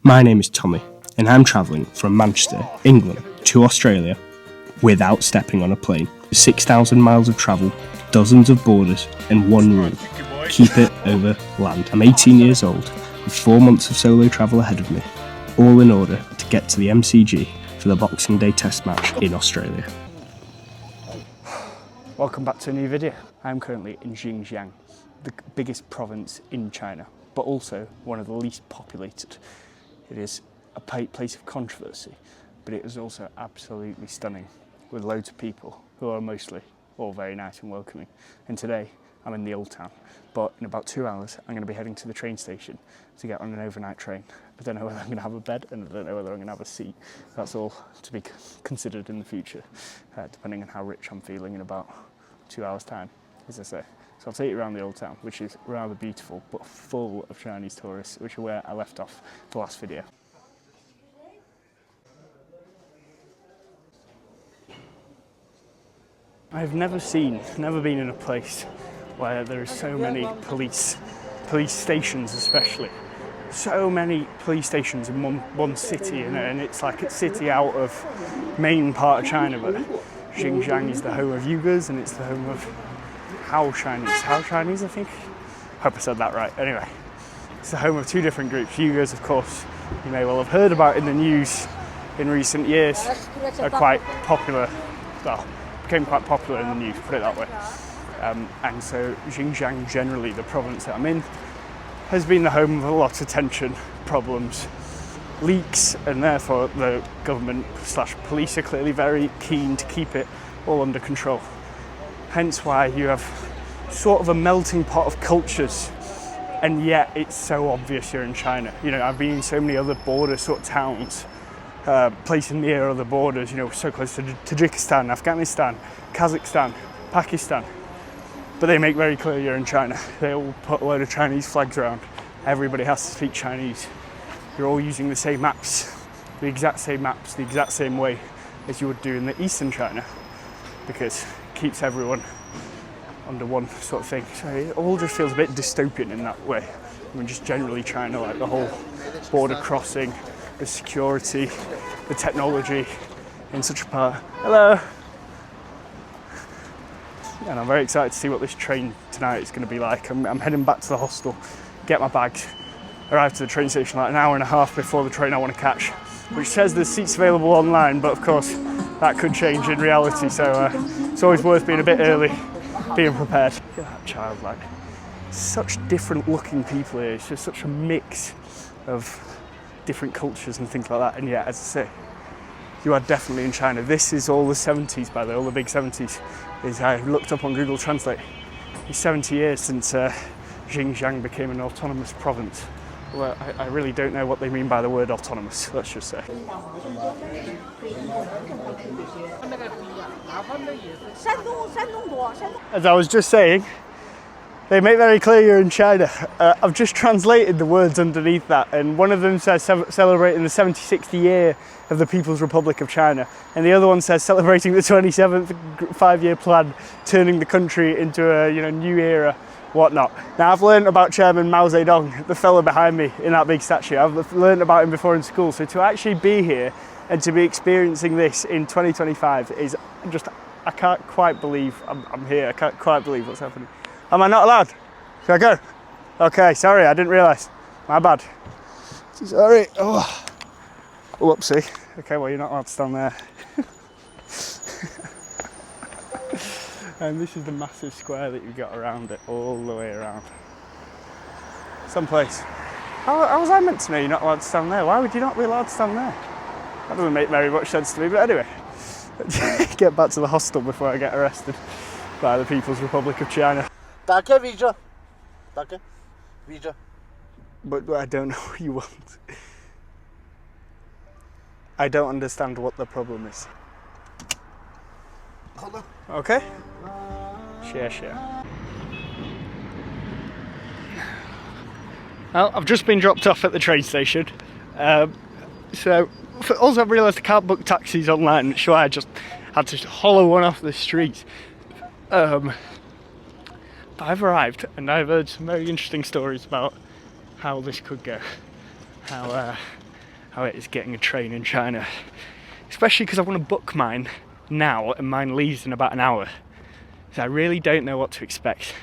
My name is Tommy, and I'm travelling from Manchester, England, to Australia without stepping on a plane. 6,000 miles of travel, dozens of borders, and one rule: keep it over land. I'm 18 years old, with 4 months of solo travel ahead of me, all in order to get to the MCG for the Boxing Day Test match in Australia. Welcome back to a new video. I'm currently in Xinjiang, the biggest province in China, but also one of the least populated. It is a place of controversy, but it is also absolutely stunning, with loads of people who are mostly all very nice and welcoming. And today I'm in the old town, but in about 2 hours I'm going to be heading to the train station to get on an overnight train. I don't know whether I'm going to have a bed, and I don't know whether I'm going to have a seat. That's all to be considered in the future, depending on how rich I'm feeling in about 2 hours time, as I say. So I'll take you around the old town, which is rather beautiful, but full of Chinese tourists, which are where I left off the last video. I've never been in a place where there are so many police stations especially. So many police stations in one city, and it's like a city out of main part of China, but Xinjiang is the home of Uyghurs, and it's the home of How Chinese, I think. Hope I said that right. Anyway, it's the home of two different groups. Uyghurs, of course, you may well have heard about in the news in recent years, are quite popular, well, became quite popular in the news, put it that way. And so Xinjiang, generally the province that I'm in, has been the home of a lot of tension, problems, leaks, and therefore the government/police are clearly very keen to keep it all under control. Hence why you have sort of a melting pot of cultures, and yet it's so obvious you're in China. You know, I've been in so many other border sort of towns, placing near other borders, you know, so close to Tajikistan, Afghanistan, Kazakhstan, Pakistan. But they make very clear you're in China. They all put a load of Chinese flags around. Everybody has to speak Chinese. You're all using the same maps, the exact same way as you would do in the Eastern China, because keeps everyone under one sort of thing. So it all just feels a bit dystopian in that way. I mean, just generally China, like the whole border crossing, the security, the technology in such a part. Hello! And I'm very excited to see what this train tonight is going to be like. I'm heading back to the hostel, get my bags, arrive to the train station like an hour and a half before the train I want to catch, which says there's seats available online, but of course that could change in reality, so it's always worth being a bit early, being prepared. Look at that child, like, such different looking people here. It's just such a mix of different cultures and things like that, and yeah, as I say, you are definitely in China. This is all the 70s, by the way, all the big 70s. I looked up on Google Translate. It's 70 years since Xinjiang became an autonomous province. Well, I really don't know what they mean by the word autonomous, let's just say. As I was just saying, they make very clear you're in China. I've just translated the words underneath that, and one of them says celebrating the 76th year of the People's Republic of China, and the other one says celebrating the 27th five-year plan, turning the country into a new era, whatnot. Now, I've learned about Chairman Mao Zedong, the fellow behind me in that big statue. I've learned about him before in school, so to actually be here and to be experiencing this in 2025 is just, I can't quite believe I'm here. I can't quite believe what's happening. Am I not allowed? Should I go? Okay, sorry, I didn't realise. My bad. Sorry. Oh. Whoopsie. Okay, well, you're not allowed to stand there. And this is the massive square that you've got around it, all the way around. Someplace. How was I meant to know you're not allowed to stand there? Why would you not be allowed to stand there? That doesn't make very much sense to me, but anyway. Get back to the hostel before I get arrested by the People's Republic of China. But I don't know what you want. I don't understand what the problem is. Okay? Share. Well, I've just been dropped off at the train station. So also I've realised I can't book taxis online, so I just had to hollow one off the street. But I've arrived, and I've heard some very interesting stories about how this could go. How how it is getting a train in China. Especially because I want to book mine now and mine leaves in about an hour. So I really don't know what to expect.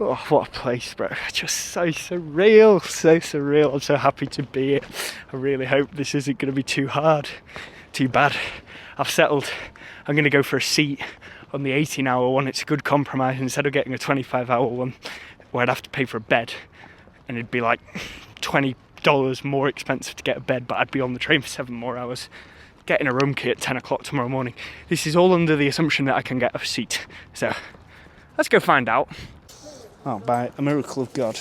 Oh, what a place, bro. Just so surreal, so surreal. I'm so happy to be here. I really hope this isn't going to be too hard, too bad. I've settled. I'm going to go for a seat on the 18-hour one. It's a good compromise instead of getting a 25-hour one where I'd have to pay for a bed and it'd be like $20 more expensive to get a bed, but I'd be on the train for 7 more hours. Getting a Ürümqi at 10 o'clock tomorrow morning. This is all under the assumption that I can get a seat. So let's go find out. Oh, by a miracle of God.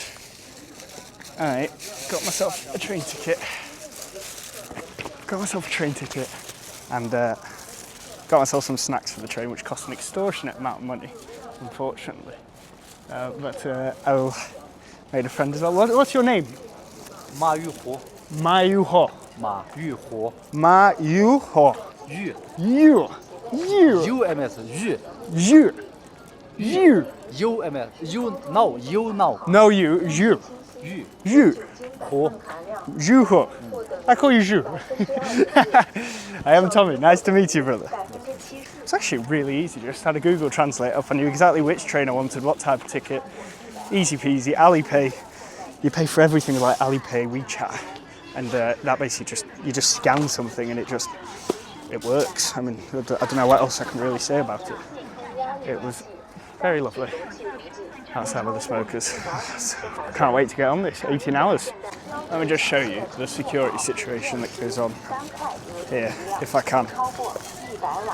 I got myself a train ticket. And got myself some snacks for the train, which cost an extortionate amount of money, unfortunately. But I made a friend as well. What's your name? Ma Yuho. Ma Yuho. Ma Yuho. Ma Yuho. Yu. You. UMS. Yu. You. You. UMS. You now. You now. No, you. You. Yu. You. Ho. Yuho. I call you Zhu. I am Tommy. Nice to meet you, brother. It's actually really easy. Just had a Google Translate up. I knew exactly which train I wanted, what type of ticket. Easy peasy. Alipay. You pay for everything like Alipay, WeChat, and that basically you just scan something and it works. I mean, I don't know what else I can really say about it. It was very lovely outside of the smokers. So, I can't wait to get on this. 18 hours. Let me just show you the security situation that goes on here, if I can.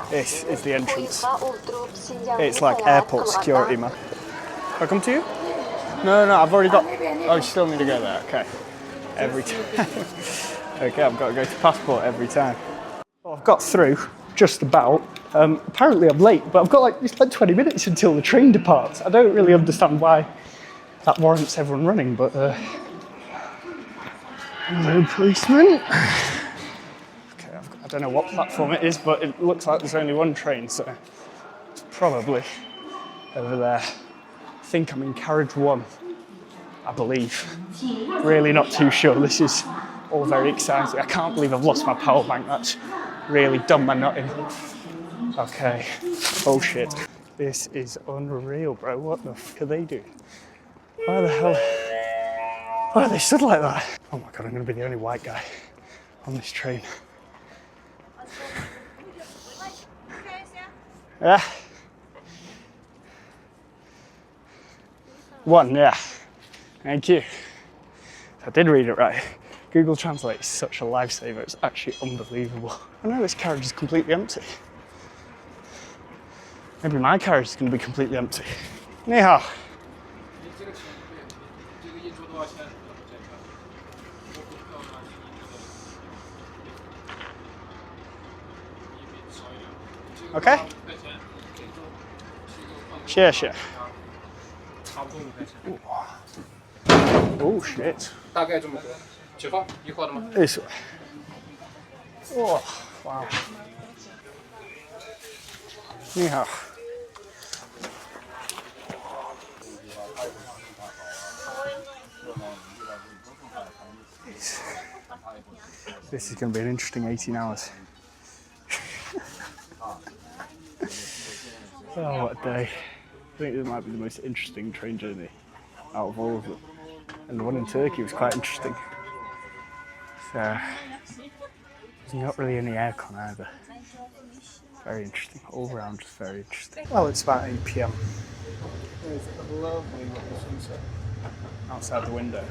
This is the entrance. It's like airport security, man. Can I come to you? No, I've already got... Oh, you still need to go there, okay. Every time. Okay, I've got to go to passport every time. Well, I've got through, just about. Apparently I'm late, but it's like 20 minutes until the train departs. I don't really understand why that warrants everyone running, but... no policeman. Okay, I don't know what platform it is, but it looks like there's only one train, so it's probably over there. I think I'm in carriage 1, I believe. Really not too sure. This is all very exciting. I can't believe I've lost my power bank. That's really done my nut in. Okay. Oh shit. This is unreal, bro. What the f*** are they doing? Why the hell? Why are they stood like that? Oh my God, I'm going to be the only white guy on this train. Yeah. 1, yeah. Thank you. I did read it right. Google Translate is such a lifesaver. It's actually unbelievable. I know this carriage is completely empty. Maybe my carriage is going to be completely empty. 你好. Okay. 谢谢. Oh shit. 大概这么多，几号？1号的吗？ This way. Oh, wow. 你好. This is going to be an interesting 18 hours. Oh, what a day. I think this might be the most interesting train journey out of all of them. And the one in Turkey was quite interesting. So, there's not really any aircon either. Very interesting, all round just very interesting. Well, it's about 8 PM. There's a lovely little sunset outside the window.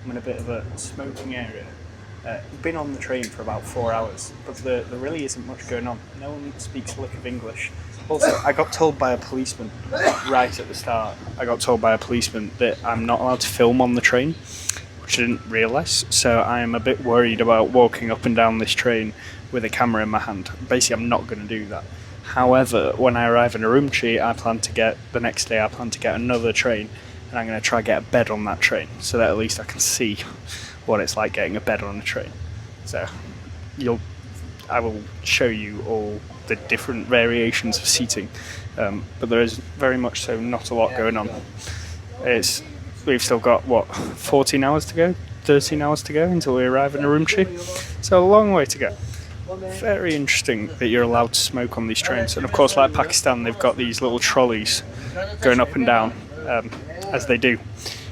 I'm in a bit of a smoking area. I've been on the train for about 4 hours, but there really isn't much going on. No one speaks a lick of English. Also, I got told by a policeman right at the start, that I'm not allowed to film on the train, which I didn't realise. So I am a bit worried about walking up and down this train with a camera in my hand. Basically, I'm not going to do that. However, when I arrive in Urumqi, the next day I plan to get another train, and I'm going to try get a bed on that train, so that at least I can see what it's like getting a bed on a train. So I will show you all the different variations of seating, but there is very much so not a lot going on. We've still got 14 hours to go, 13 hours to go until we arrive in Urumqi. So a long way to go. Very interesting that you're allowed to smoke on these trains. And of course, like Pakistan, they've got these little trolleys going up and down as they do.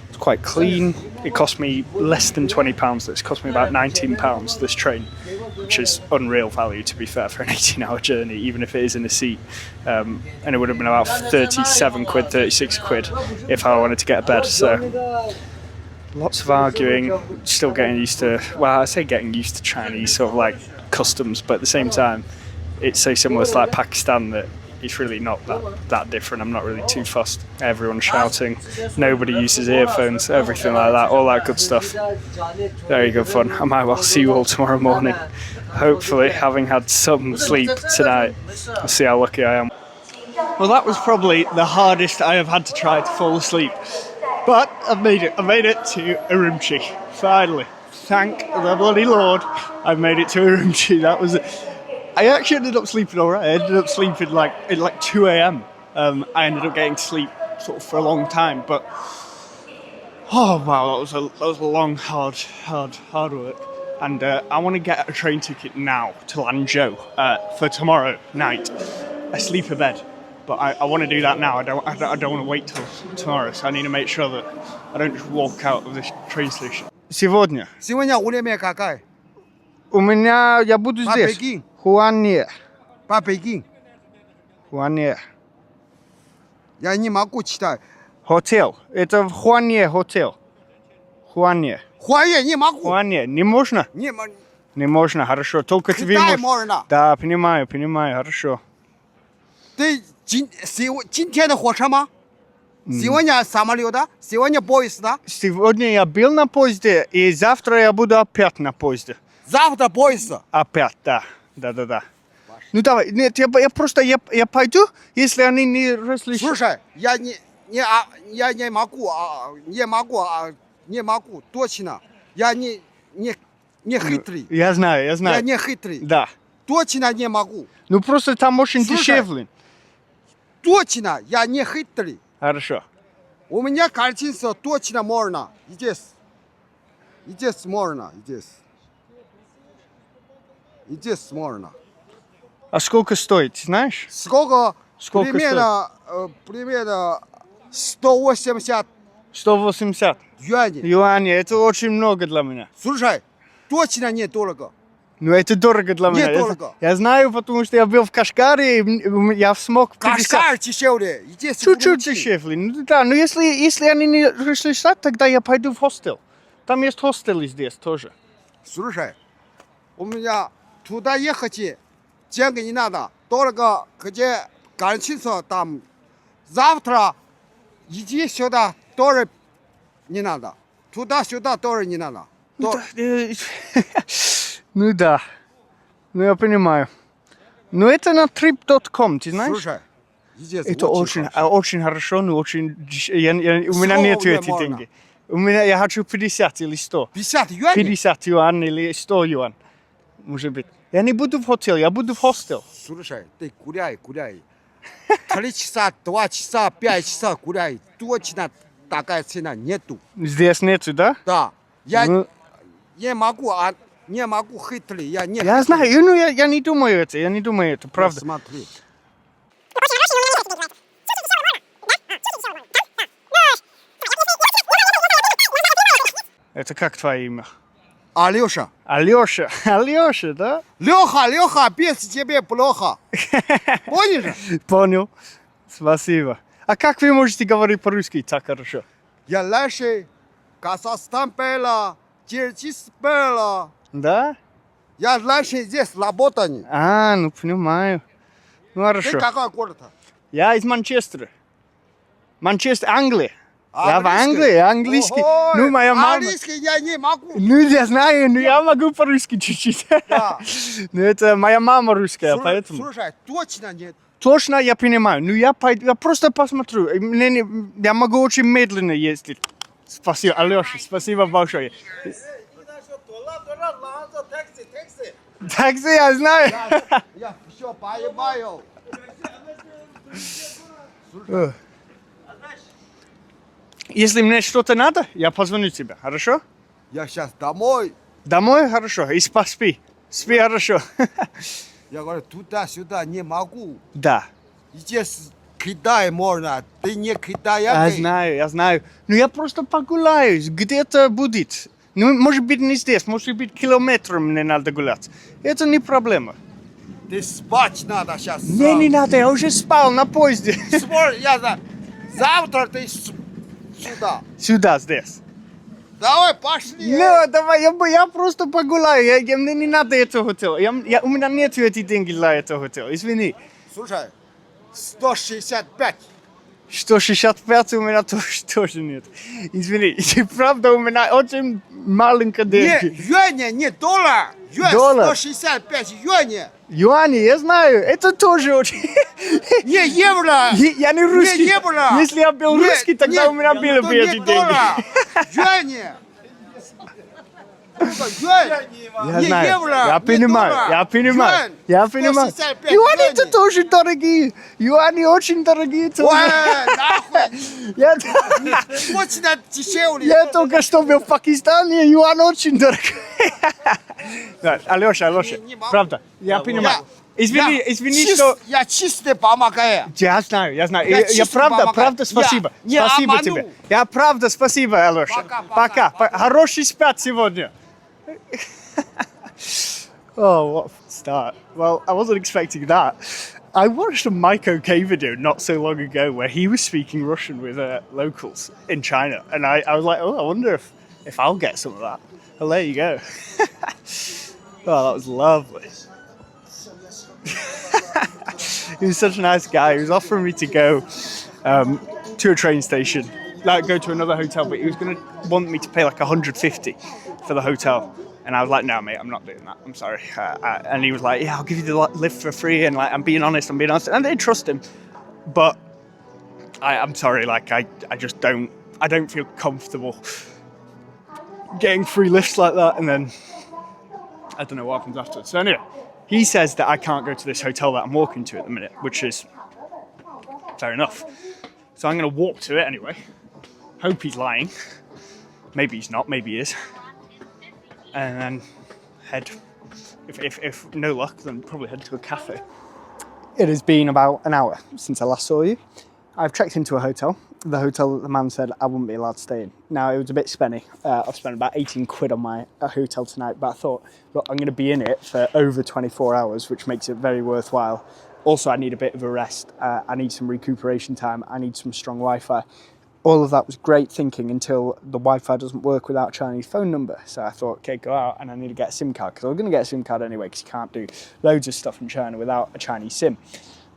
It's quite clean. It cost me less than £20. It's cost me about £19, this train, which is unreal value, to be fair, for an 18-hour journey, even if it is in a seat. And it would have been about 37 quid, 36 quid if I wanted to get a bed. So lots of arguing, still getting used to, well, I say getting used to Chinese sort of like customs, but at the same time, it's so similar to like Pakistan that it's really not that different. I'm not really too fussed. Everyone's shouting, nobody uses earphones, everything like that, all that good stuff. Very good fun. I might well see you all tomorrow morning, hopefully having had some sleep tonight. We'll see how lucky I am. Well, that was probably the hardest I have had to try to fall asleep, but I've made it. I've made it to Urumqi, finally. Thank the bloody Lord, I've made it to Urumqi. That was it. I actually ended up sleeping alright. I ended up sleeping at like 2 a.m. I ended up getting to sleep sort of for a long time, but oh wow, that was a long, hard work. And I want to get a train ticket now to Lanzhou for tomorrow night, a sleeper bed. But I want to do that now. I don't want to wait till tomorrow. So I need to make sure that I don't just walk out of this train station. Сегодня. Сегодня время какая? У меня я буду здесь. Пекин. Хуанье. По Пекин. Хуанье. Я не могу читать. Хотел. Это в Хуанье хотел. Хуанье. Хуанье не могу. Хуанье. Не можно? Не можно, хорошо. Только тебе Китай можно. Да, понимаю, хорошо. Ты今天的火车吗？Сегодня самолет, да? Сегодня поезд, да? Сегодня я был на поезде, и завтра я буду опять на поезде. Завтра поезд. Опять, да. Ну давай, нет, я пойду, если они не расслышат. Слушай, я не могу, точно. Я не хитрый. Я знаю. Я не хитрый. Да. Точно не могу. Ну просто там очень дешевле. Точно, я не хитрый. Хорошо. У меня картинка точно можно. Здесь можно, здесь можно. А сколько стоит, знаешь? Сколько примерно, примерно 180 180 юаней. юаней. Это очень много для меня. Слушай, точно недорого. Ну это дорого для меня. Недорого. Я знаю, потому что я был в Кашгаре, и я смог 50. Кашгар дешевле. Здесь Чуть-чуть дешевле. Ну да, но если они не расслышат, тогда я пойду в хостел. Там есть хостелы здесь тоже. Слушай, у меня туда ехать деньги не надо. Дорого, где граница там. Завтра иди сюда, тоже не надо. Туда-сюда тоже не надо. Ну да, ну я понимаю. Но это на trip.com, ты знаешь? Слушай, здесь это очень хорошо, но очень... у меня нет этих денег. Я хочу 50 или 100. 50 юаней? 50 юан или 100 юан. Может быть. Я не буду в хотел, я буду в хостел. Слушай, ты гуляй. 3 часа, 2 часа, 5 часов гуляй. Точно такая цена нету. Здесь нету, да? Да. Я не могу хитрый. Я знаю, ну я не думаю это, правда. Смотри. Это как твое имя? Alyosha. Alyosha, да? Леха, без тебя плохо. Понял? Понял. Спасибо. А как вы можете говорить по-русски так хорошо? Я раньше Казахстан был, Киргиз был. Да? Я раньше здесь работал. Ну понимаю. Ну хорошо. Ты какой город? Я из Манчестера. Манчестер, Англия. Я в Англии, английский. Ну, моя мама... Английский я не могу. Ну, я знаю, но я могу по-русски чуть-чуть. Да. Ну, это моя мама русская, поэтому... Слушай, точно нет. Точно я понимаю. Ну, я просто посмотрю. Я могу очень медленно ездить. Спасибо, Алёша, спасибо большое. Такси, я знаю. Я все понимаю. Если мне что-то надо, я позвоню тебе, хорошо? Я сейчас домой. Домой хорошо, и спи. Спи хорошо. Я говорю, туда-сюда не могу. Да. Здесь Китай можно, ты не Я китаянский. знаю. Ну я просто погуляю, где-то будет. Ну, может быть, не здесь, может быть, километром мне надо гулять. Это не проблема. Ты спать надо сейчас. Мне не надо, я уже спал на поезде. Я знаю. Завтра ты сюда. Сюда, здесь. Давай, пошли. Ну, давай, я просто погуляю, мне не надо этого хотела. У меня нет этих денег для этого хотела, извини. Слушай, 165. 165 у меня тоже нет. Извини, правда, у меня очень маленькая Не деньги. юаня, не доллар. Юань Доллар. 165 юаня. Юани, я знаю, это тоже очень... Не евро. Я не русский. Не евро. Если я был русский, тогда у меня были бы эти деньги. Юаня. Юань. Я Не знаю, евро, я не понимаю, доллар. я понимаю, Юань, я понимаю. 165 Юани-то юаней. тоже дорогие, юани очень дорогие Ой, тоже. нахуй. Я, Очень дешевле. я только что был в Пакистане, юань очень дорогой. Да, Алёша, Не могу. правда, я понимаю. Извини, что... Я чистый помогаю. Я знаю. Я Я честно правда, помогаю. спасибо. Я не Спасибо обману. тебе. Я правда, спасибо, Алёша. Пока. Хороший спят сегодня. Oh, what a start. Well, I wasn't expecting that. I watched a Mike OK video not so long ago where he was speaking Russian with locals in China. And I was like, oh, I wonder if I'll get some of that. Well, there you go. Oh, that was lovely. He was such a nice guy. He was offering me to go to a train station, like go to another hotel, but he was going to want me to pay like 150 for the hotel. And I was like, no, mate, I'm not doing that. I'm sorry. And he was like, yeah, I'll give you the lift for free. And like, I'm being honest. And I didn't trust him. But I'm sorry, like, I just don't feel comfortable getting free lifts like that. And then I don't know what happens afterwards. So anyway, he says that I can't go to this hotel that I'm walking to at the minute, which is fair enough. So I'm going to walk to it anyway. Hope he's lying. Maybe he's not, maybe he is. And then head, if no luck, then probably head to a cafe. It has been about an hour since I last saw you. I've checked into a hotel. The hotel that the man said I wouldn't be allowed to stay in. Now, it was a bit spenny. I've spent about 18 quid on my hotel tonight, but I thought, look, I'm going to be in it for over 24 hours, which makes it very worthwhile. Also, I need a bit of a rest. I need some recuperation time. I need some strong Wi-Fi. All of that was great thinking until the Wi-Fi doesn't work without a Chinese phone number. So I thought, okay, go out and I need to get a SIM card, because I was going to get a SIM card anyway, because you can't do loads of stuff in China without a Chinese SIM.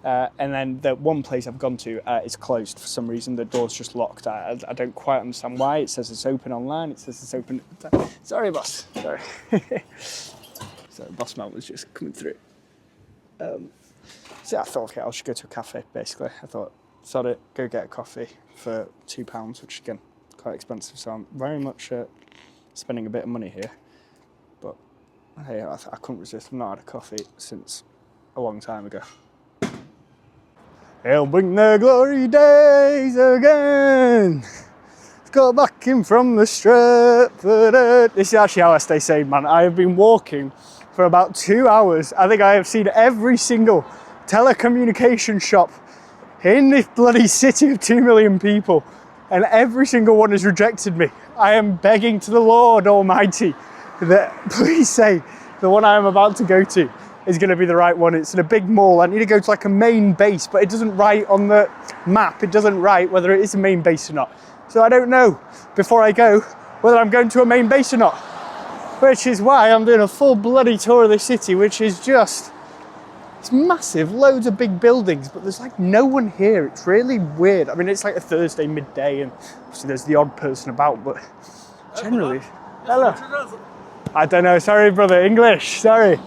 And then the one place I've gone to is closed for some reason. The door's just locked. I don't quite understand why. It says it's open online. It says it's open. Sorry, boss. Sorry. Sorry, boss man was just coming through. So I thought, okay, I'll just go to a cafe, basically. I thought, sod it, go get a coffee for £2, which again, quite expensive. So I'm very much spending a bit of money here. But hey, I couldn't resist. I've not had a coffee since a long time ago. He'll bring the glory days again. Let's go back in from the strip. This is actually how I stay sane, man. I have been walking for about 2 hours. I think I have seen every single telecommunication shop in this bloody city of 2 million people, and every single one has rejected me. I am begging to the Lord Almighty that please say the one I am about to go to is going to be the right one. It's in a big mall. I need to go to like a main base, but it doesn't write on the map. It doesn't write whether it is a main base or not. So I don't know before I go whether I'm going to a main base or not, which is why I'm doing a full bloody tour of the city, which is just, it's massive, loads of big buildings, but there's like no one here. It's really weird. I mean, it's like a Thursday midday and obviously there's the odd person about, but generally, hello. I don't know, sorry brother, English, sorry.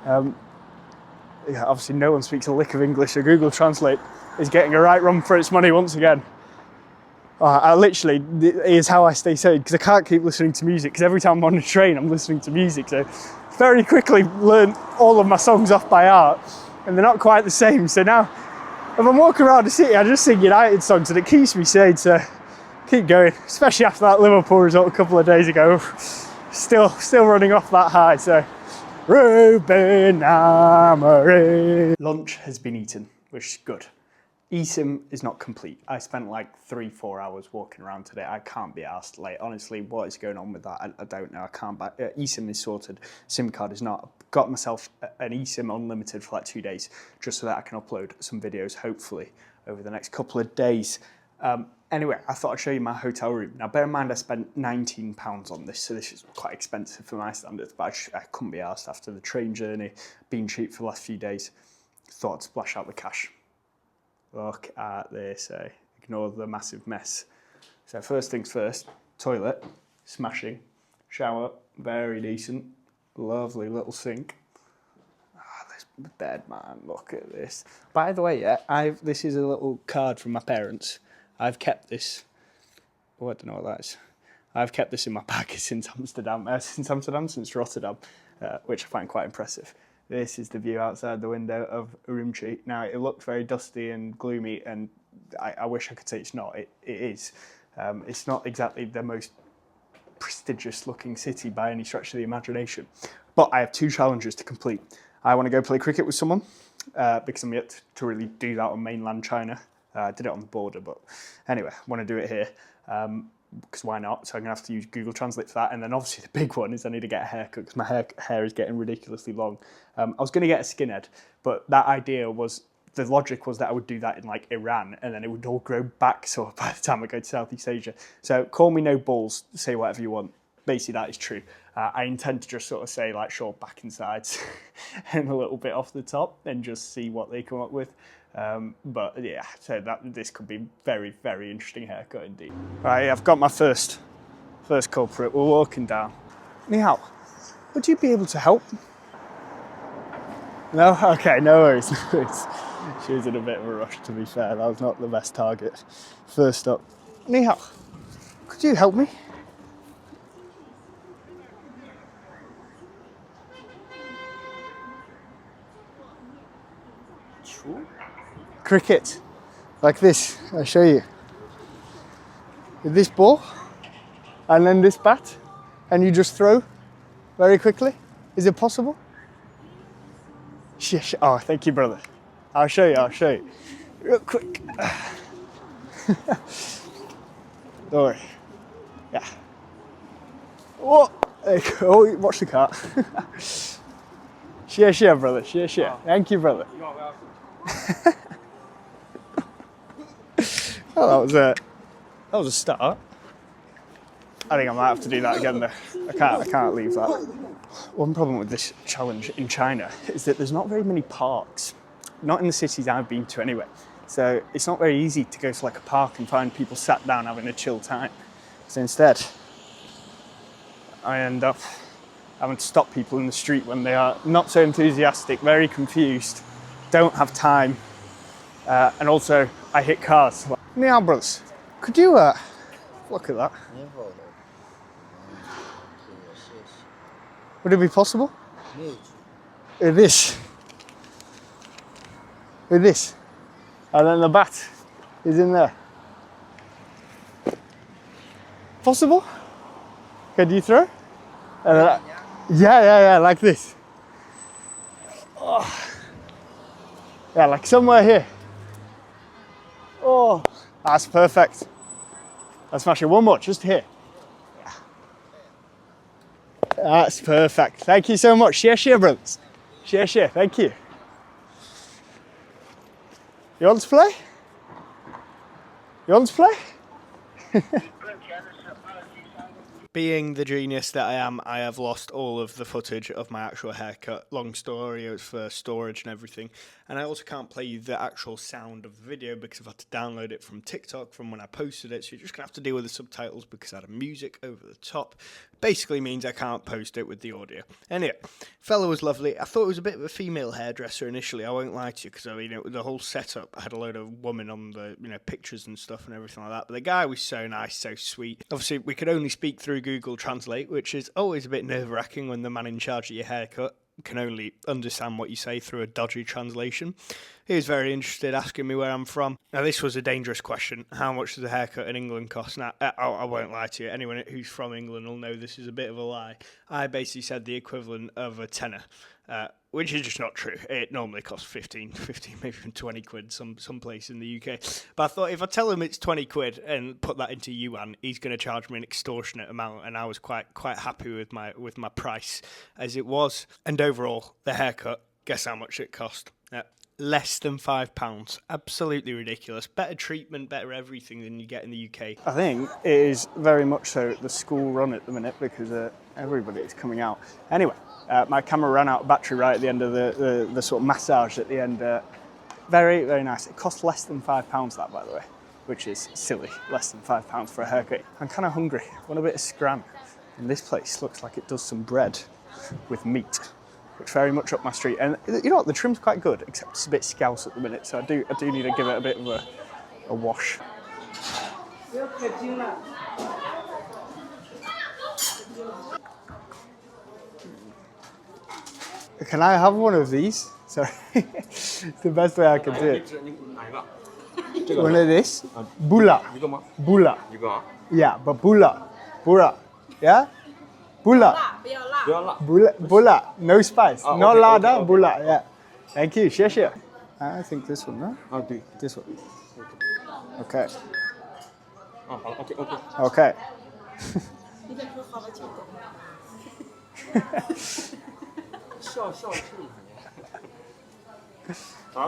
Yeah, obviously no one speaks a lick of English, so Google Translate is getting a right run for its money once again. I literally, it is how I stay sane, because I can't keep listening to music, because every time I'm on a train I'm listening to music, so very quickly learned all of my songs off by heart, and they're not quite the same. So now if I'm walking around the city, I just sing United songs and it keeps me sane. So keep going, especially after that Liverpool result a couple of days ago. Still running off that high, so Ruben Amorim. Lunch has been eaten, which is good. eSIM is not complete. I spent like 3-4 hours walking around today. I can't be asked. Like, honestly, what is going on with that? I don't know. I can't buy eSIM is sorted. SIM card is not. Got myself an eSIM unlimited for like 2 days, just so that I can upload some videos, hopefully, over the next couple of days. Anyway, I thought I'd show you my hotel room. Now, bear in mind, I spent £19 on this, so this is quite expensive for my standards, but I couldn't be asked after the train journey, being cheap for the last few days. Thought I'd splash out the cash. Look at this, eh? Ignore the massive mess. So first things first, toilet, smashing. Shower, very decent. Lovely little sink. This bed, man, look at this. By the way, yeah, this is a little card from my parents. I've kept this, I don't know what that is. I've kept this in my bag since since Rotterdam, which I find quite impressive. This is the view outside the window of Urumqi. Now, it looks very dusty and gloomy, and I wish I could say it's not. It is. It's not exactly the most prestigious looking city by any stretch of the imagination. But I have 2 challenges to complete. I want to go play cricket with someone, because I'm yet to really do that on mainland China. I did it on the border, but anyway, I want to do it here. Because why not? So I'm going to have to use Google Translate for that. And then obviously the big one is I need to get a haircut because my hair is getting ridiculously long. I was going to get a skinhead, but that idea was, the logic was that I would do that in like Iran and then it would all grow back sort of by the time I go to Southeast Asia. So call me no balls, say whatever you want. Basically that is true. I intend to just sort of say like short back and sides and a little bit off the top and just see what they come up with. But yeah, so this could be very, very interesting haircut indeed. Right, I've got my first culprit. We're walking down. Ni hao, would you be able to help? No? Okay, no worries. She was in a bit of a rush, to be fair. That was not the best target. First up, Ni hao, could you help me? Cricket, like this, I'll show you. With this ball, and then this bat, and you just throw very quickly. Is it possible? Oh, thank you, brother. I'll show you. Real quick. Don't worry. Yeah. Oh, there you go. Oh, watch the car. Share, brother. Share. Thank you, brother. Oh, that was a start. I think I might have to do that again though. I can't leave that. One problem with this challenge in China is that there's not very many parks. Not in the cities I've been to anyway. So it's not very easy to go to like a park and find people sat down having a chill time. So instead, I end up having to stop people in the street when they are not so enthusiastic, very confused, don't have time, and also I hit cars. Meow brothers, could you look at that? Would it be possible? With this. And then the bat is in there. Possible? Can you throw? Yeah, like this. Oh. Yeah, like somewhere here. Oh, that's perfect. Let's smash it one more, just here. Yeah. That's perfect. Thank you so much. Share, brothers. Share. Thank you. You want to play? Being the genius that I am, I have lost all of the footage of my actual haircut. Long story, it was for storage and everything. And I also can't play you the actual sound of the video because I've had to download it from TikTok from when I posted it. So you're just going to have to deal with the subtitles because I had music over the top. Basically means I can't post it with the audio. Anyway, fella was lovely. I thought it was a bit of a female hairdresser initially, I won't lie to you, because I mean, the whole setup, I had a load of women on the pictures and stuff and everything like that. But the guy was so nice, so sweet. Obviously, we could only speak through Google Translate, which is always a bit nerve-wracking when the man in charge of your haircut can only understand what you say through a dodgy translation. He was very interested, asking me where I'm from. Now, this was a dangerous question. How much does a haircut in England cost? Now, I won't lie to you. Anyone who's from England will know this is a bit of a lie. I basically said the equivalent of a tenner, which is just not true. It normally costs 15, maybe even 20 quid some place in the UK. But I thought if I tell him it's 20 quid and put that into yuan, he's going to charge me an extortionate amount, and I was quite happy with my price as it was. And overall, the haircut, guess how much it cost? Less than £5. Absolutely ridiculous. Better treatment, better everything than you get in the UK. I think it is very much so the school run at the minute because everybody is coming out. Anyway, my camera ran out of battery right at the end of the sort of massage at the end. Very, very nice. It cost less than £5 that, by the way, which is silly. Less than £5 for a haircut. I'm kind of hungry. I want a bit of scran. And this place looks like it does some bread with meat, which very much up my street. And you know what, the trim's quite good, except it's a bit scouse at the minute, so I do need to give it a bit of a wash. Can I have one of these? Sorry, it's the best way I can do it. One of this? Bula. Bula. Yeah, but bula. Bula. Yeah? Bula. Bula. No spice. No lada, bula. Yeah. Thank you. Xie. I think this one, no? This one. Okay. Okay.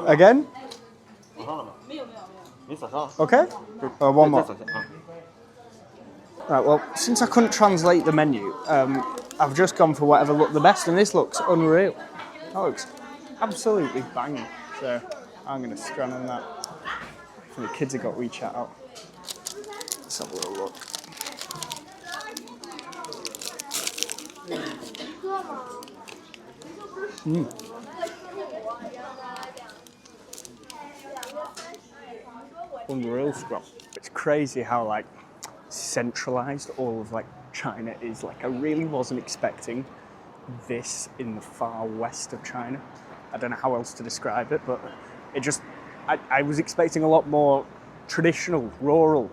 Again? Okay. One more. Right, well, since I couldn't translate the menu, I've just gone for whatever looked the best, and this looks unreal. That looks absolutely banging. So I'm going to scran on that. And the kids have got WeChat out. Let's have a little look. Unreal scrum. It's crazy how like centralized all of like China is. Like I really wasn't expecting this in the far west of China. I don't know how else to describe it, but it just I was expecting a lot more traditional, rural.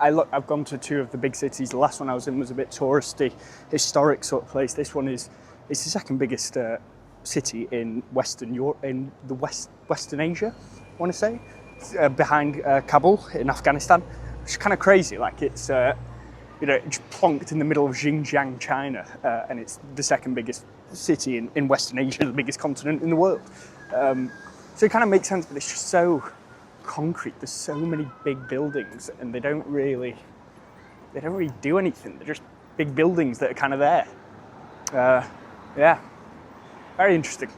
I've gone to two of the big cities. The last one I was in was a bit touristy, historic sort of place. This one it's the second biggest city in Western Europe, in the Western Asia, I want to say, behind Kabul in Afghanistan. It's kind of crazy. Like it's it's plonked in the middle of Xinjiang, China, and it's the second biggest city in Western Asia, the biggest continent in the world. So it kind of makes sense, but it's just so concrete. There's so many big buildings, and they don't really do anything. They're just big buildings that are kind of there. Yeah, very interesting.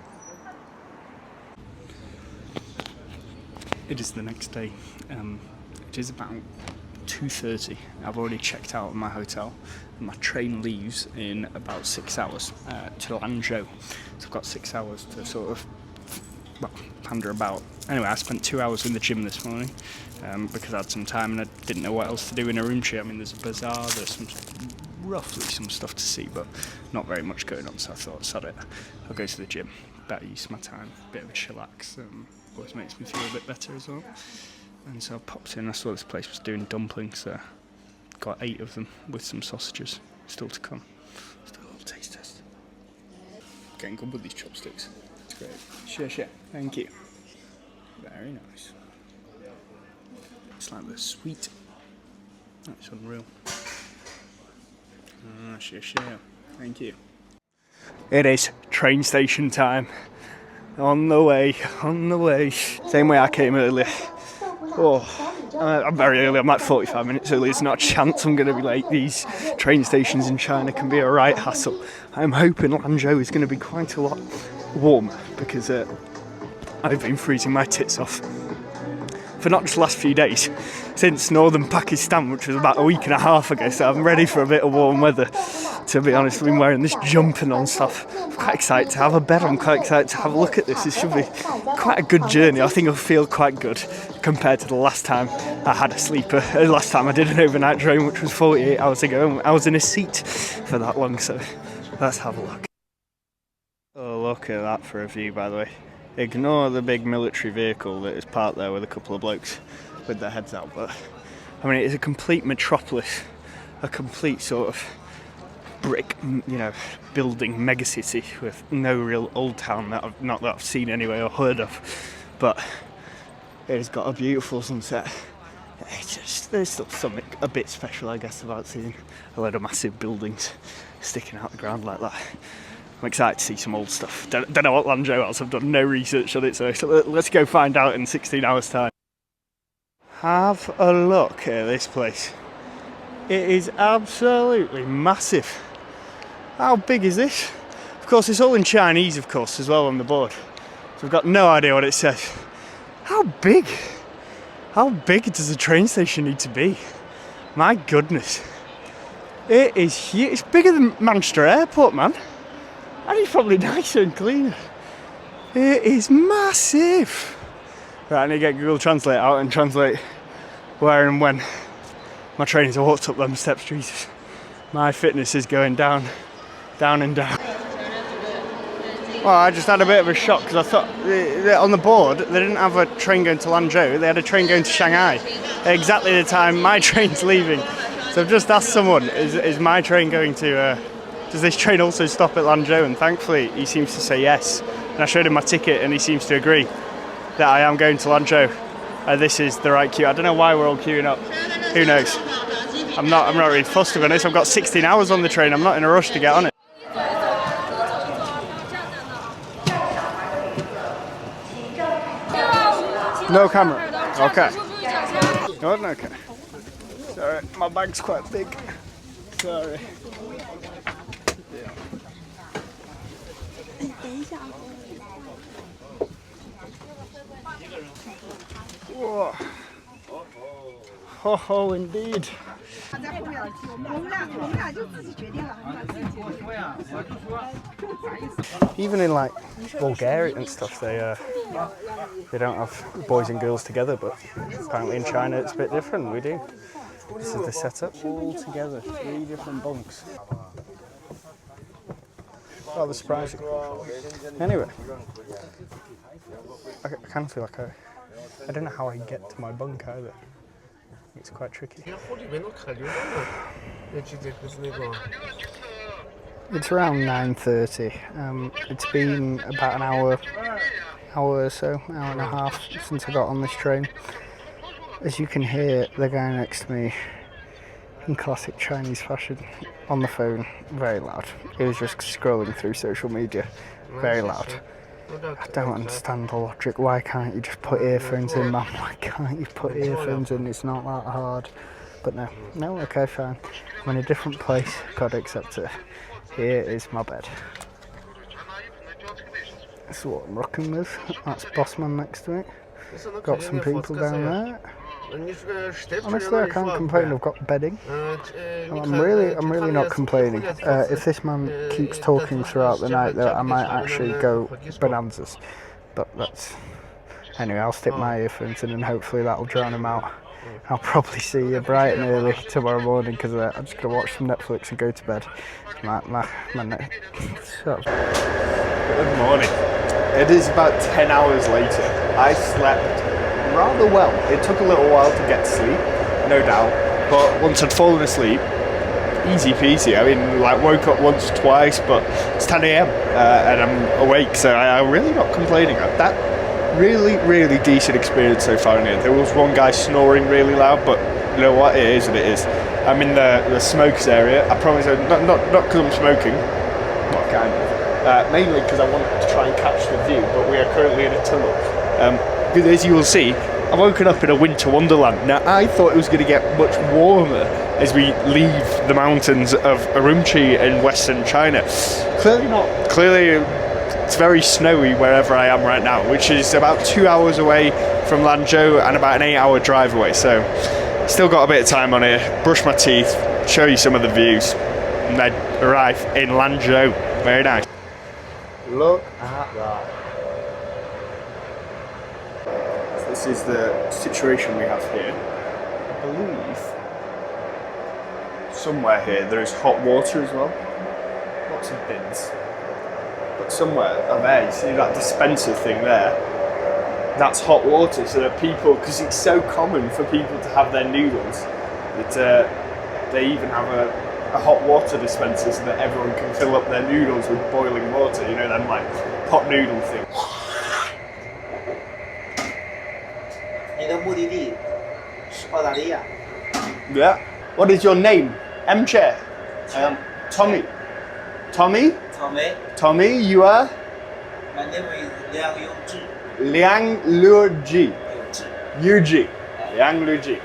It is the next day. It is about 2:30. I've already checked out of my hotel, and my train leaves in about 6 hours to Lanzhou. So I've got 6 hours to sort of pander about. Anyway, I spent 2 hours in the gym this morning because I had some time and I didn't know what else to do in Urumqi. I mean, there's a bazaar, there's roughly some stuff to see, but not very much going on, so I thought, sod it, I'll go to the gym. Better use my time, bit of a chillax, always makes me feel a bit better as well. And so I popped in, I saw this place was doing dumplings, so got 8 of them with some sausages, still to come. Still a little taste test. Getting good with these chopsticks, it's great. Sure, thank you. Very nice. It's like the sweet. That's unreal. Sure, thank you. It is train station time. On the way. Same way I came earlier. I'm very early, I'm like 45 minutes early. There's not a chance I'm going to be late. These train stations in China can be a right hassle. I'm hoping Lanzhou is going to be quite a lot warmer because I've been freezing my tits off for not just the last few days, since northern Pakistan, which was about a week and a half ago, so I'm ready for a bit of warm weather. To be honest, I've been wearing this jumper non-stop. I'm quite excited to have a bed, I'm quite excited to have a look at this. It should be quite a good journey. I think it'll feel quite good compared to the last time I had a sleeper. The last time I did an overnight train, which was 48 hours ago, and I was in a seat for that long, so let's have a look. Oh, look at that for a view, by the way. Ignore the big military vehicle that is parked there with a couple of blokes with their heads out. But I mean, it's a complete metropolis, a complete sort of brick, building megacity with no real old town that I've seen anyway or heard of. But it's got a beautiful sunset. There's still something a bit special, I guess, about seeing a load of massive buildings sticking out the ground like that. I'm excited to see some old stuff. Don't know what Lanzhou has. I've done no research on it, so let's go find out in 16 hours' time. Have a look at this place. It is absolutely massive. How big is this? Of course, it's all in Chinese, of course, as well on the board. So I've got no idea what it says. How big? How big does a train station need to be? My goodness. It is huge. It's bigger than Manchester Airport, man. And it's probably nicer and cleaner. It is massive. Right, I need to get Google Translate out and translate where and when my trains have walked up them steps. Jesus. My fitness is going down, down and down. Well, I just had a bit of a shock because I thought on the board they didn't have a train going to Lanzhou, they had a train going to Shanghai at exactly the time my train's leaving. So I've just asked someone, is my train going to, does this train also stop at Lanzhou? And thankfully he seems to say yes. And I showed him my ticket and he seems to agree that I am going to Lanzhou. This is the right queue. I don't know why we're all queuing up. Who knows? I'm not really fussed about this. I've got 16 hours on the train. I'm not in a rush to get on it. No camera. Okay. Oh, okay. Sorry, my bag's quite big. Sorry. Whoa. Oh, indeed. Even in like Bulgaria and stuff, they don't have boys and girls together, but apparently in China it's a bit different. We do. This is the setup all together, 3 different bunks. Rather surprising. Anyway, I kind of feel like I don't know how I get to my bunk either. It's quite tricky. It's around 9:30. It's been about an hour or so, hour and a half since I got on this train. As you can hear, the guy next to me, in classic Chinese fashion, on the phone, very loud. He was just scrolling through social media, very loud. I don't understand the logic. Why can't you just put earphones in, man? Why can't you put earphones in? It's not that hard. But no, okay, fine. I'm in a different place, gotta accept it. Here is my bed. That's what I'm rocking with. That's Bossman next to me. Got some people down there. Honestly, I can't complain. I've got bedding. I'm really not complaining. If this man keeps talking throughout the night, though, I might actually go bonanzas. But that's anyway. I'll stick my earphones in, and hopefully that'll drown him out. I'll probably see you bright and early tomorrow morning because I'm just gonna watch some Netflix and go to bed. Good morning. It is about 10 hours later. I slept rather well. It took a little while to get to sleep, no doubt, but once I'd fallen asleep, easy peasy. I mean, like, woke up once, twice, but it's 10 a.m. And I'm awake, so I'm really not complaining. That really decent experience so far in here. There was one guy snoring really loud, but you know what, it is what it is. I'm in the smokers area. I promise, not because I'm smoking, not kind of, mainly because I wanted to try and catch the view, but we are currently in a tunnel. Because as you will see, I've woken up in a winter wonderland. Now, I thought it was going to get much warmer as we leave the mountains of Urumqi in western China. Clearly not. Clearly, it's very snowy wherever I am right now, which is about 2 hours away from Lanzhou and about an 8-hour drive away. So, still got a bit of time on here. Brush my teeth, show you some of the views, and then arrive in Lanzhou. Very nice. Look at that. This is the situation we have here. I believe somewhere here there is hot water as well. Lots of bins. somewhere. Oh, there, you see that dispenser thing there? That's hot water, so that people, because it's so common for people to have their noodles, that they even have a hot water dispenser so that everyone can fill up their noodles with boiling water, you know, them like hot noodle thing. 你的目的地是澳大利亚。 Yeah. What is your name? M Chair. Tommy. Tommy? 草莓。 Tommy, you are? My name is 梁永志。 Liang Luji. 永志。 Yuji. Liang Luji.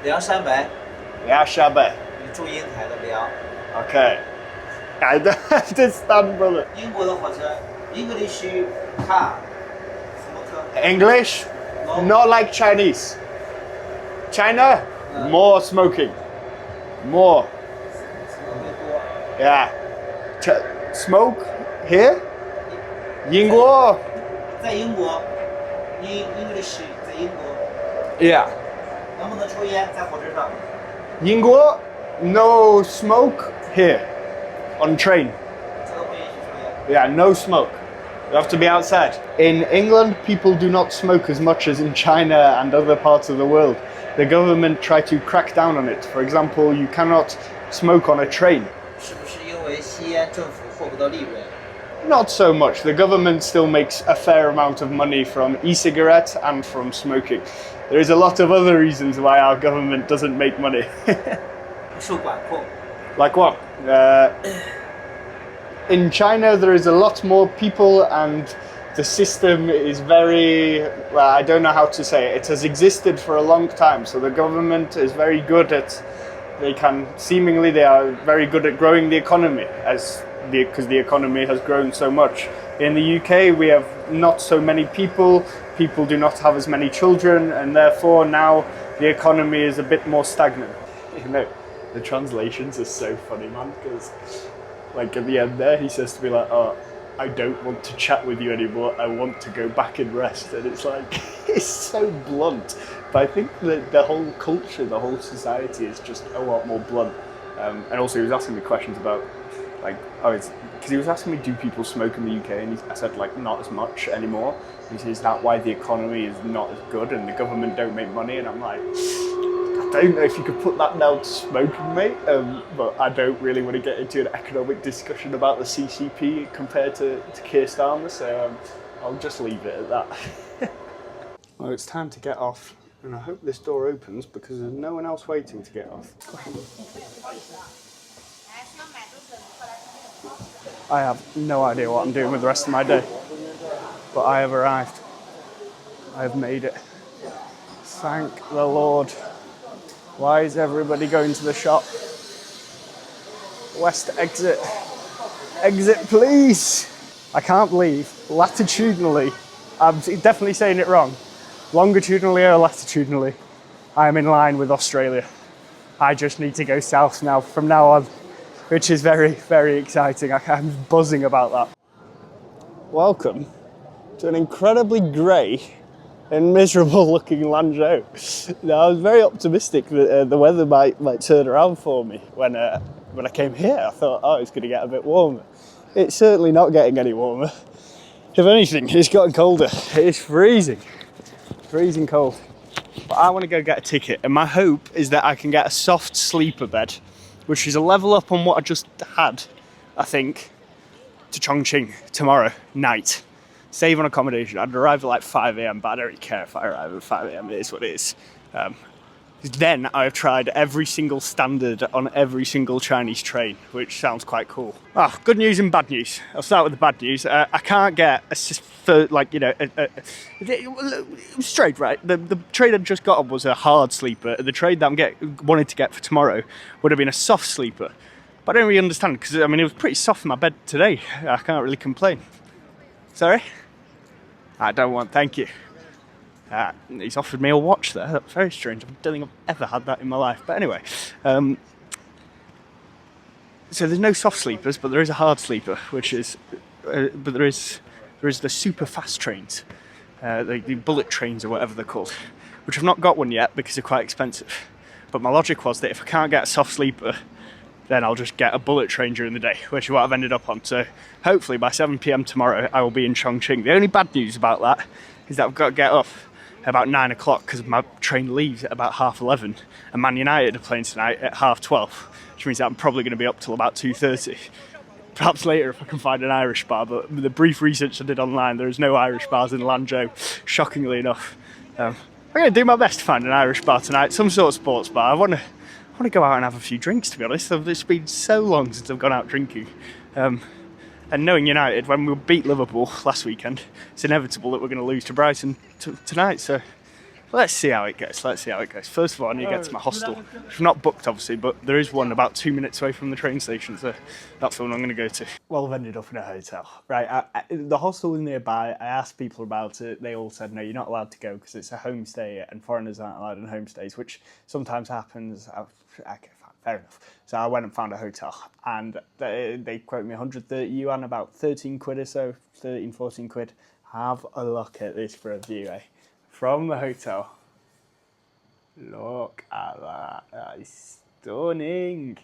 梁山伯。 Liang Shabe. 与祝英台的梁。 Okay. I don't understand, brother. 英国的火车 English car 什么车 English? No. Not like Chinese. China? More smoking. More. 什么没多 Yeah. Smoke here? 英国? 在英国 English 在英国 Yeah. 能不能抽烟在火车上 英国? No smoke here. On train. 这个不允许抽烟 Yeah, no smoke. You have to be outside. In England, people do not smoke as much as in China and other parts of the world. The government try to crack down on it. For example, you cannot smoke on a train. 是不是因为吸烟政府获不到利润 Not so much. The government still makes a fair amount of money from e-cigarette and from smoking. There is a lot of other reasons why our government doesn't make money. 不受管控 Like what? In China, there is a lot more people and the system is very, well, I don't know how to say it. It has existed for a long time, so the government is very good at, they are very good at growing the economy because the economy has grown so much. In the UK, we have not so many people do not have as many children, and therefore now the economy is a bit more stagnant. You know, the translations are so funny, man, because like at the end there, he says to me like, oh, I don't want to chat with you anymore, I want to go back and rest. And it's like, it's so blunt. But I think that the whole culture, the whole society is just a lot more blunt. And also he was asking me questions about, like, because he was asking me, do people smoke in the UK? And I said, like, not as much anymore. He says, is that why the economy is not as good and the government don't make money? And I'm like, I don't know if you could put that down to smoking, mate, but I don't really want to get into an economic discussion about the CCP compared to Keir Starmer, so I'll just leave it at that. Well, it's time to get off, and I hope this door opens because there's no one else waiting to get off. I have no idea what I'm doing with the rest of my day, but I have arrived. I have made it. Thank the Lord. Why is everybody going to the shop? West exit. Exit, please. I can't believe, latitudinally, I'm definitely saying it wrong. Longitudinally or latitudinally, I'm in line with Australia. I just need to go south now, from now on, which is very, very exciting. I'm buzzing about that. Welcome to an incredibly grey and miserable looking Lanzhou. Now, I was very optimistic that the weather might turn around for me when I came here. I thought, oh, it's going to get a bit warmer. It's certainly not getting any warmer. If anything, it's gotten colder. It's freezing. Freezing cold. But I want to go get a ticket, and my hope is that I can get a soft sleeper bed, which is a level up on what I just had, I think, to Chongqing tomorrow night. Save on accommodation. I'd arrive at like 5 a.m, but I don't really care if I arrive at 5 a.m, it is what it is. Then I've tried every single standard on every single Chinese train, which sounds quite cool. Good news and bad news. I'll start with the bad news. I can't get straight, right? The train I just got on was a hard sleeper. The train that I wanted to get for tomorrow would have been a soft sleeper. But I don't really understand, because I mean, it was pretty soft in my bed today. I can't really complain. Sorry? I don't want, thank you. He's offered me a watch there. That's very strange. I don't think I've ever had that in my life. But anyway, so there's no soft sleepers, but there is a hard sleeper, which is, but there is the super fast trains, the bullet trains or whatever they're called, which I've not got one yet because they're quite expensive. But my logic was that if I can't get a soft sleeper, then I'll just get a bullet train during the day, which is what I've ended up on. So hopefully by 7 p.m. tomorrow, I will be in Chongqing. The only bad news about that is that I've got to get up at about 9 o'clock because my train leaves at about 11:30, and Man United are playing tonight at 12:30, which means that I'm probably going to be up till about 2:30. Perhaps later if I can find an Irish bar, but with the brief research I did online, there is no Irish bars in Lanzhou, shockingly enough. I'm going to do my best to find an Irish bar tonight, some sort of sports bar. I want to go out and have a few drinks, to be honest. It's been so long since I've gone out drinking. And knowing United, when we beat Liverpool last weekend, it's inevitable that we're going to lose to Brighton tonight. So let's see how it goes. First of all, I need to get to my hostel, which I'm not booked, obviously, but there is one about 2 minutes away from the train station, so that's the one I'm going to go to. Well, I've ended up in a hotel. Right, the hostel was nearby. I asked people about it. They all said, no, you're not allowed to go because it's a homestay and foreigners aren't allowed in homestays, which sometimes happens. Okay, fine, fair enough. So I went and found a hotel, and they quote me 130 yuan, about 13 quid or so, 13, 14 quid. Have a look at this for a view, eh? From the hotel. Look at that. That is stunning.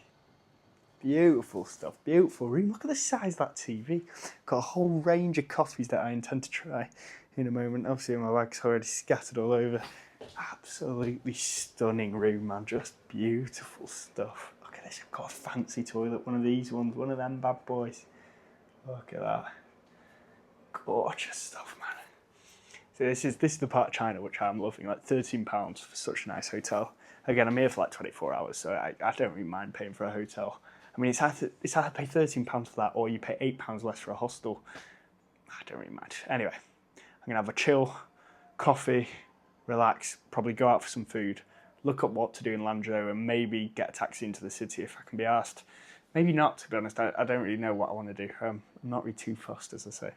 Beautiful stuff. Beautiful room. Look at the size of that TV. Got a whole range of coffees that I intend to try in a moment. Obviously my bag's already scattered all over. Absolutely stunning room, man. Just beautiful stuff. Look at this. I've got a fancy toilet. One of these ones. One of them bad boys. Look at that. Gorgeous stuff, man. So this is the part of China which I'm loving, like £13 for such a nice hotel. Again, I'm here for like 24 hours, so I don't really mind paying for a hotel. I mean, it's either pay £13 for that or you pay £8 less for a hostel. I don't really mind. Anyway, I'm gonna have a chill, coffee, relax, probably go out for some food, look up what to do in Lanzhou, and maybe get a taxi into the city if I can be asked. Maybe not, to be honest. I don't really know what I want to do. I'm not really too fussed, as I say.